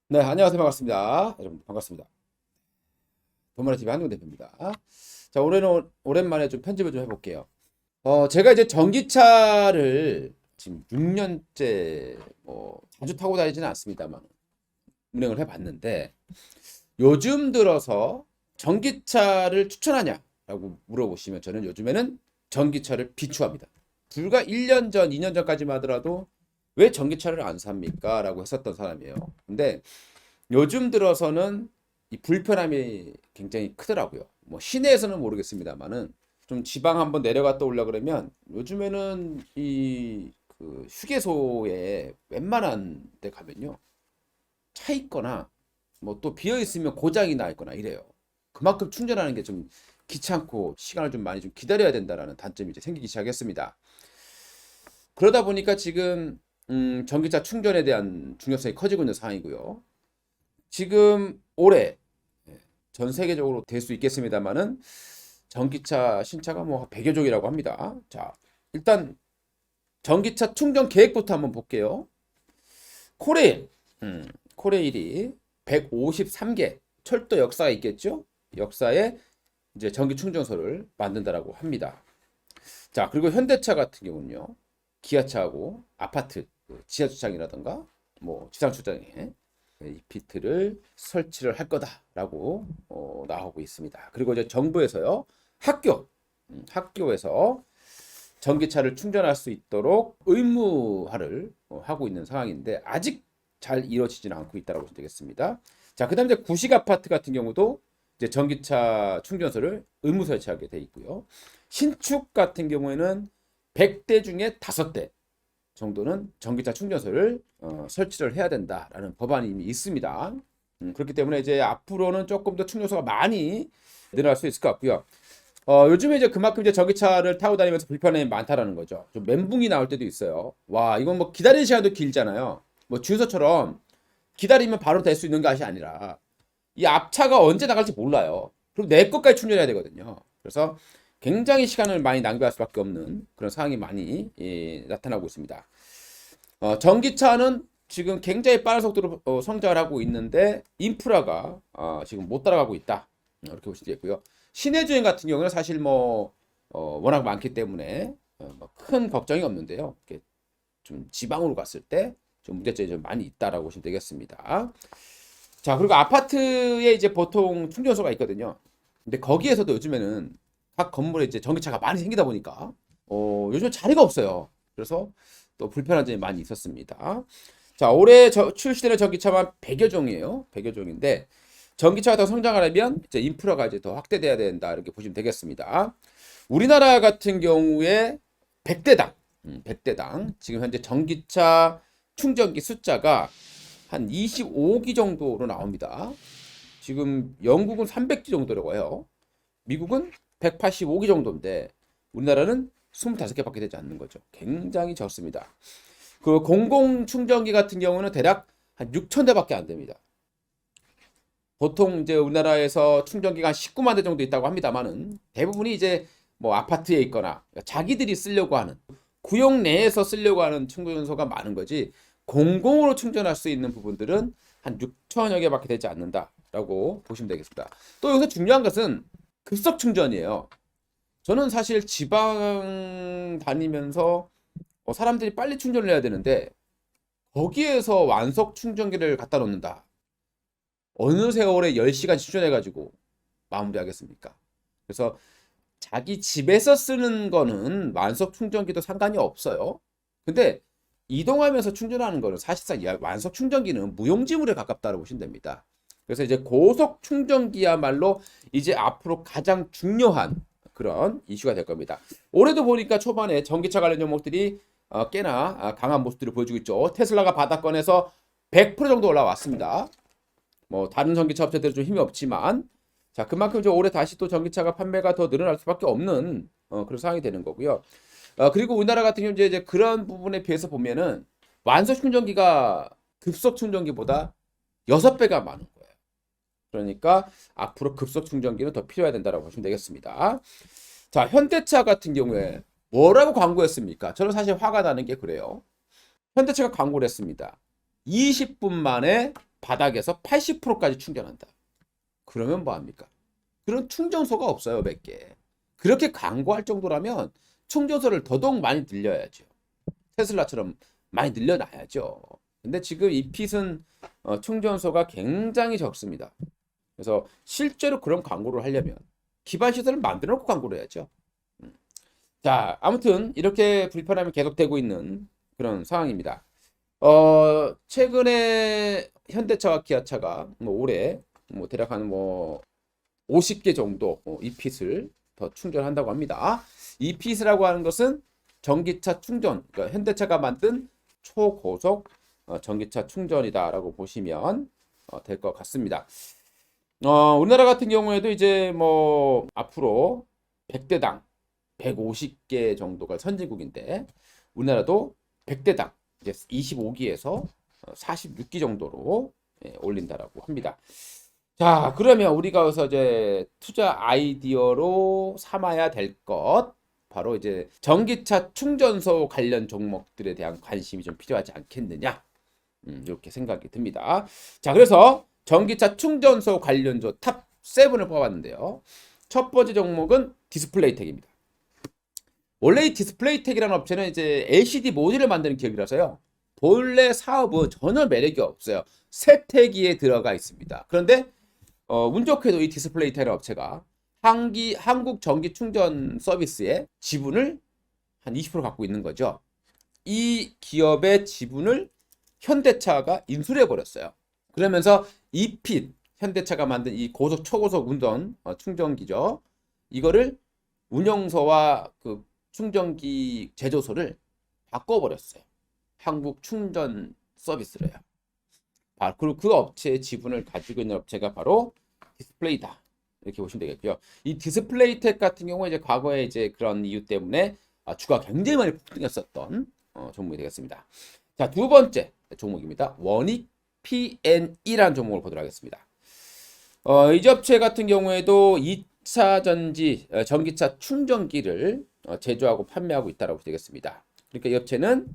네, 안녕하세요. 반갑습니다. 여러분, 반갑습니다. 도마레TV 한동 대표입니다. 자, 올해는 오랜만에 좀 편집을 좀 해볼게요. 제가 이제 전기차를 지금 6년째 자주 타고 다니지는 않습니다만 운행을 해봤는데 요즘 들어서 전기차를 추천하냐라고 물어보시면 저는 요즘에는 전기차를 비추합니다. 불과 1년 전, 2년 전까지만 하더라도 왜 전기차를 안 삽니까? 라고 했었던 사람이에요. 근데 요즘 들어서는 이 불편함이 굉장히 크더라고요. 뭐 시내에서는 모르겠습니다만은 좀 지방 한번 내려갔다 오려 그러면 요즘에는 이 그 휴게소에 웬만한 데 가면요 차 있거나 뭐 또 비어 있으면 고장이 나 있거나 이래요. 그만큼 충전하는 게 좀 귀찮고 시간을 좀 많이 좀 기다려야 된다라는 단점이 이제 생기기 시작했습니다. 그러다 보니까 지금 전기차 충전에 대한 중요성이 커지고 있는 상황이고요. 지금 올해 전 세계적으로 될 수 있겠습니다만은 전기차 신차가 뭐 100여 종이라고 합니다. 자, 일단 전기차 충전 계획부터 한번 볼게요. 코레일, 코레일이 153개 철도 역사가 있겠죠? 역사에 이제 전기 충전소를 만든다라고 합니다. 자, 그리고 현대차 같은 경우는요. 기아차하고 아파트, 지하 주차장이라던가 뭐 지상 주차장에 이피트를 설치를 할 거다라고 나오고 있습니다. 그리고 이제 정부에서요. 학교에서 전기차를 충전할 수 있도록 의무화를 하고 있는 상황인데 아직 잘 이루어지지는 않고 있다고 보시면 되겠습니다. 자, 그다음 이제 구식 아파트 같은 경우도 이제 전기차 충전소를 의무 설치하게 돼 있고요. 신축 같은 경우에는 100대 중에 5대 정도는 전기차 충전소를 설치를 해야 된다라는 법안이 이미 있습니다. 그렇기 때문에 이제 앞으로는 조금 더 충전소가 많이 늘어날 수 있을 것 같고요. 요즘에 이제 그만큼 이제 전기차를 타고 다니면서 불편함이 많다라는 거죠. 좀 멘붕이 나올 때도 있어요. 와, 이건 뭐 기다리는 시간도 길잖아요. 뭐 주유소처럼 기다리면 바로 될 수 있는 것이 아니라 이 앞차가 언제 나갈지 몰라요. 그리고 내 것까지 충전해야 되거든요. 그래서 굉장히 시간을 많이 낭비할 수밖에 없는 그런 상황이 많이 나타나고 있습니다. 전기차는 지금 굉장히 빠른 속도로 성장을 하고 있는데 인프라가 지금 못 따라가고 있다. 이렇게 보시면 되겠고요. 시내 주행 같은 경우는 사실 뭐 워낙 많기 때문에 뭐큰 걱정이 없는데요. 이렇게 좀 지방으로 갔을 때 좀 문제점이 좀 많이 있다라고 보시면 되겠습니다. 자, 그리고 아파트에 이제 보통 충전소가 있거든요. 근데 거기에서도 요즘에는 각 건물에 이제 전기차가 많이 생기다 보니까 요즘 자리가 없어요. 그래서 또 불편한 점이 많이 있었습니다. 자, 올해 출시되는 전기차만 100여 종이에요. 100여 종인데 전기차가 더 성장하려면 이제 인프라가 이제 더 확대돼야 된다 이렇게 보시면 되겠습니다. 우리나라 같은 경우에 100대당, 100대당 지금 현재 전기차 충전기 숫자가 한 25기 정도로 나옵니다. 지금 영국은 300기 정도라고 해요. 미국은 185기 정도인데 우리나라는 25개밖에 되지 않는 거죠. 굉장히 적습니다. 그 공공 충전기 같은 경우는 대략 한 6천 대밖에 안 됩니다. 보통 이제 우리나라에서 충전기가 한 19만 대 정도 있다고 합니다만은 대부분이 이제 뭐 아파트에 있거나 자기들이 쓰려고 하는 구역 내에서 쓰려고 하는 충전소가 많은 거지 공공으로 충전할 수 있는 부분들은 한 6천여 개밖에 되지 않는다라고 보시면 되겠습니다. 또 여기서 중요한 것은 급속 충전이에요. 저는 사실 지방 다니면서 사람들이 빨리 충전을 해야 되는데 거기에서 완속 충전기를 갖다 놓는다. 어느 세월에 10시간 충전해가지고 마무리하겠습니까? 그래서 자기 집에서 쓰는 거는 완속 충전기도 상관이 없어요. 근데 이동하면서 충전하는 거는 사실상 완속 충전기는 무용지물에 가깝다고 보시면 됩니다. 그래서 이제 고속 충전기야말로 이제 앞으로 가장 중요한 그런 이슈가 될 겁니다. 올해도 보니까 초반에 전기차 관련 종목들이 꽤나 강한 모습들을 보여주고 있죠. 테슬라가 바닥권에서 100% 정도 올라왔습니다. 뭐 다른 전기차 업체들은 좀 힘이 없지만 자 그만큼 이제 올해 다시 또 전기차가 판매가 더 늘어날 수밖에 없는 그런 상황이 되는 거고요. 그리고 우리나라 같은 경우 이제 그런 부분에 비해서 보면은 완속 충전기가 급속 충전기보다 6배가 많은 거예요. 그러니까 앞으로 급속 충전기는 더 필요해야 된다고 보시면 되겠습니다. 자, 현대차 같은 경우에 뭐라고 광고했습니까? 저는 사실 화가 나는 게 그래요. 현대차가 광고를 했습니다. 20분 만에 바닥에서 80%까지 충전한다. 그러면 뭐 합니까? 그런 충전소가 없어요, 몇 개. 그렇게 광고할 정도라면 충전소를 더더욱 많이 늘려야죠. 테슬라처럼 많이 늘려놔야죠. 근데 지금 이 핏은 충전소가 굉장히 적습니다. 그래서 실제로 그런 광고를 하려면 기반 시설을 만들어 놓고 광고를 해야죠. 자, 아무튼 이렇게 불편함이 계속되고 있는 그런 상황입니다. 최근에 현대차와 기아차가 뭐 올해 뭐 대략 한 50개 정도 이핏을 더 충전한다고 합니다. 이핏이라고 하는 것은 전기차 충전, 그러니까 현대차가 만든 초고속 전기차 충전이다라고 보시면 될 것 같습니다. 우리나라 같은 경우에도 이제 뭐 앞으로 100대당 150개 정도가 선진국인데 우리나라도 100대당 이제 25기에서 46기 정도로 올린다라고 합니다. 자, 그러면 우리가 여기서 이제 투자 아이디어로 삼아야 될 것, 바로 이제 전기차 충전소 관련 종목들에 대한 관심이 좀 필요하지 않겠느냐, 이렇게 생각이 듭니다. 자, 그래서 전기차 충전소 관련주 탑 7을 뽑았는데요. 첫 번째 종목은 디스플레이텍입니다. 원래 이 디스플레이텍이라는 업체는 이제 LCD 모듈을 만드는 기업이라서요. 본래 사업은 전혀 매력이 없어요. 세태기에 들어가 있습니다. 그런데 운 좋게도 이 디스플레이텍이라는 업체가 한국 전기 충전 서비스의 지분을 한 20% 갖고 있는 거죠. 이 기업의 지분을 현대차가 인수를 해버렸어요. 그러면서 이핏, 현대차가 만든 이 고속 초고속 운전 충전기죠. 이거를 운영소와 그 충전기 제조소를 바꿔버렸어요. 한국 충전 서비스로요. 그리고 그 업체의 지분을 가지고 있는 업체가 바로 디스플레이다. 이렇게 보시면 되겠고요. 이 디스플레이텍 같은 경우에 이제 과거에 이제 그런 이유 때문에 주가가 굉장히 많이 폭등했었던 종목이 되겠습니다. 자, 두 번째 종목입니다. 원익 P&E라는 종목을 보도록 하겠습니다. 이 업체 같은 경우에도 2차 전지 전기차 충전기를 제조하고 판매하고 있다고 되겠습니다. 그러니까 이 업체는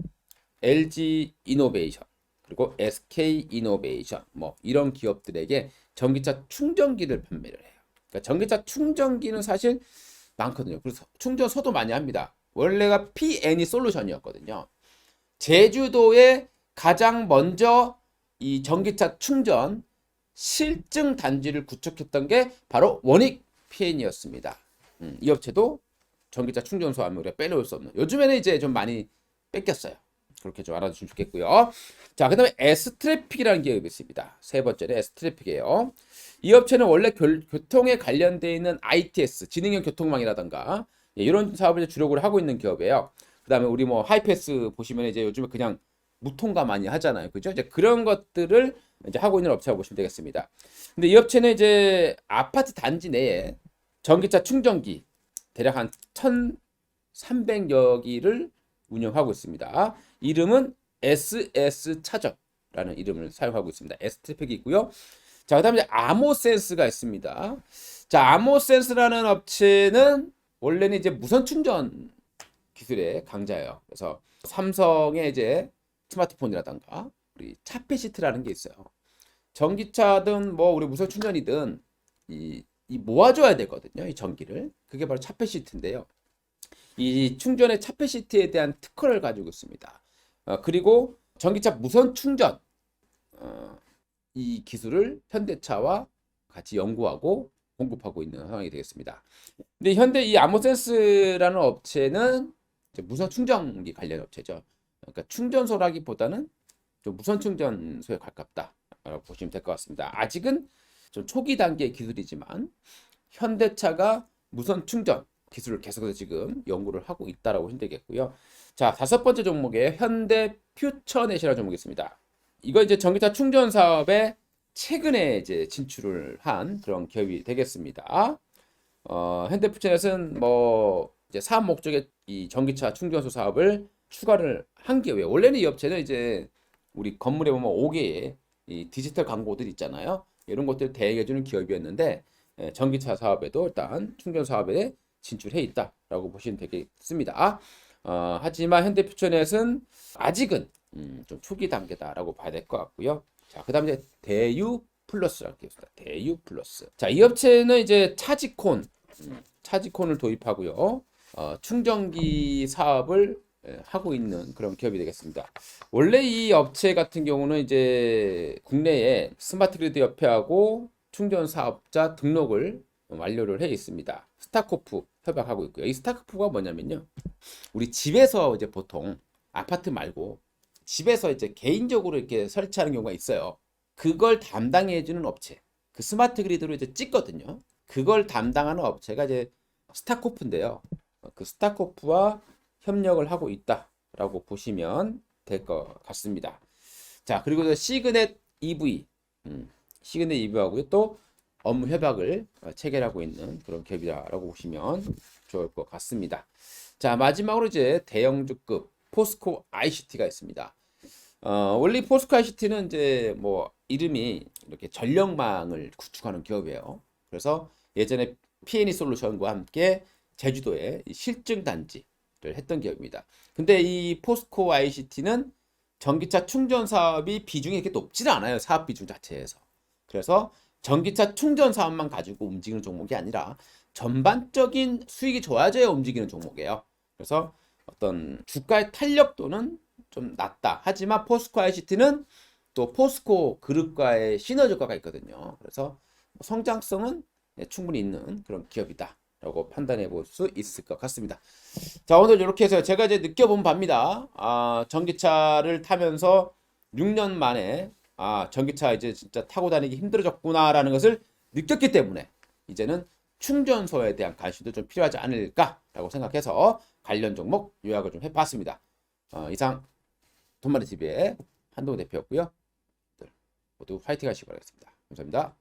LG 이노베이션 그리고 SK 이노베이션 뭐 이런 기업들에게 전기차 충전기를 판매를 해요. 그러니까 전기차 충전기는 사실 많거든요. 그래서 충전소도 많이 합니다. 원래가 P&E 솔루션이었거든요. 제주도에 가장 먼저 이 전기차 충전 실증 단지를 구축했던 게 바로 원익 P&E였습니다. 이 업체도 전기차 충전소 하면 우리가 빼놓을 수 없는. 요즘에는 이제 좀 많이 뺏겼어요. 그렇게 좀 알아주시면 좋겠고요. 자, 그다음에 S트래픽이라는 기업이 있습니다. 세 번째는 S트래픽이에요. 이 업체는 원래 교통에 관련되어 있는 ITS, 지능형 교통망이라던가 이런 사업을 주력으로 하고 있는 기업이에요. 그다음에 우리 뭐 하이패스 보시면 이제 요즘에 그냥 무통과 많이 하잖아요. 그죠? 이제 그런 것들을 이제 하고 있는 업체라고 보시면 되겠습니다. 근데 이 업체는 이제 아파트 단지 내에 전기차 충전기 대략 한 1,300여 기를 운영하고 있습니다. 이름은 SS차전라는 이름을 사용하고 있습니다. S트래픽이 있고요. 자, 그다음에 아모센스가 있습니다. 자, 아모센스라는 업체는 원래는 이제 무선 충전 기술의 강자예요. 그래서 삼성의 이제 스마트폰이라던가 우리 차폐시트라는 게 있어요. 전기차든 뭐 우리 무선 충전이든 이 모아줘야 되거든요. 이 전기를. 그게 바로 차폐시트인데요. 이 충전의 차폐시트에 대한 특허를 가지고 있습니다. 그리고 전기차 무선 충전 이 기술을 현대차와 같이 연구하고 공급하고 있는 상황이 되겠습니다. 근데 현대 이 아모센스라는 업체는 무선 충전기 관련 업체죠. 그러니까 충전소라기보다는 좀 무선 충전소에 가깝다라고 보시면 될 것 같습니다. 아직은 좀 초기 단계의 기술이지만 현대차가 무선 충전 기술을 계속해서 지금 연구를 하고 있다라고 보시면 되겠고요. 자, 다섯 번째 종목에 현대 퓨처넷이라는 종목이 있습니다. 이거 이제 전기차 충전 사업에 최근에 이제 진출을 한 그런 기업이 되겠습니다. 현대 퓨처넷은 뭐 이제 사업 목적의 이 전기차 충전소 사업을 추가를 한 기업이에요. 원래는 이 업체는 이제 우리 건물에 보면 5개의 이 디지털 광고들 있잖아요. 이런 것들을 대행해주는 기업이었는데 전기차 사업에도 일단 충전 사업에 진출해 있다라고 보시면 되겠습니다. 하지만 현대퓨처넷은 아직은 좀 초기 단계다라고 봐야 될 것 같고요. 자, 그다음에 이제 대유 플러스라고 있습니다. 대유 플러스. 자, 이 업체는 이제 차지콘을 도입하고요. 충전기 사업을 하고 있는 그런 기업이 되겠습니다. 원래 이 업체 같은 경우는 이제 국내에 스마트 그리드 협회하고 충전 사업자 등록을 완료를 해 있습니다. 스타코프 협약하고 있고요. 이 스타코프가 뭐냐면요. 우리 집에서 이제 보통 아파트 말고 집에서 이제 개인적으로 이렇게 설치하는 경우가 있어요. 그걸 담당해주는 업체. 그 스마트 그리드로 이제 찍거든요. 그걸 담당하는 업체가 이제 스타코프인데요. 그 스타코프와 협력을 하고 있다라고 보시면 될 것 같습니다. 자, 그리고 시그넷 EV, 시그넷 EV하고 또 업무 협약을 체결하고 있는 그런 기업이다라고 보시면 좋을 것 같습니다. 자, 마지막으로 이제 대형주급 포스코 ICT가 있습니다. 원래 포스코 ICT는 이제 뭐 이름이 이렇게 전력망을 구축하는 기업이에요. 그래서 예전에 P&E 솔루션과 함께 제주도에 실증 단지를 했던 기업입니다. 근데 이 포스코 ICT는 전기차 충전 사업이 비중이 이렇게 높지는 않아요. 사업 비중 자체에서. 그래서 전기차 충전 사업만 가지고 움직이는 종목이 아니라 전반적인 수익이 좋아져야 움직이는 종목이에요. 그래서 어떤 주가의 탄력도는 좀 낮다. 하지만 포스코 ICT는 또 포스코 그룹과의 시너지 효과가 있거든요. 그래서 성장성은 충분히 있는 그런 기업이다 라고 판단해 볼 수 있을 것 같습니다. 자, 오늘 이렇게 해서 제가 이제 느껴본 바입니다. 전기차를 타면서 6년 만에 전기차 이제 진짜 타고 다니기 힘들어졌구나라는 것을 느꼈기 때문에 이제는 충전소에 대한 관심도 좀 필요하지 않을까라고 생각해서 관련 종목 요약을 좀 해봤습니다. 이상 돈마리TV의 한동훈 대표였고요. 모두 화이팅 하시기 바라겠습니다. 감사합니다.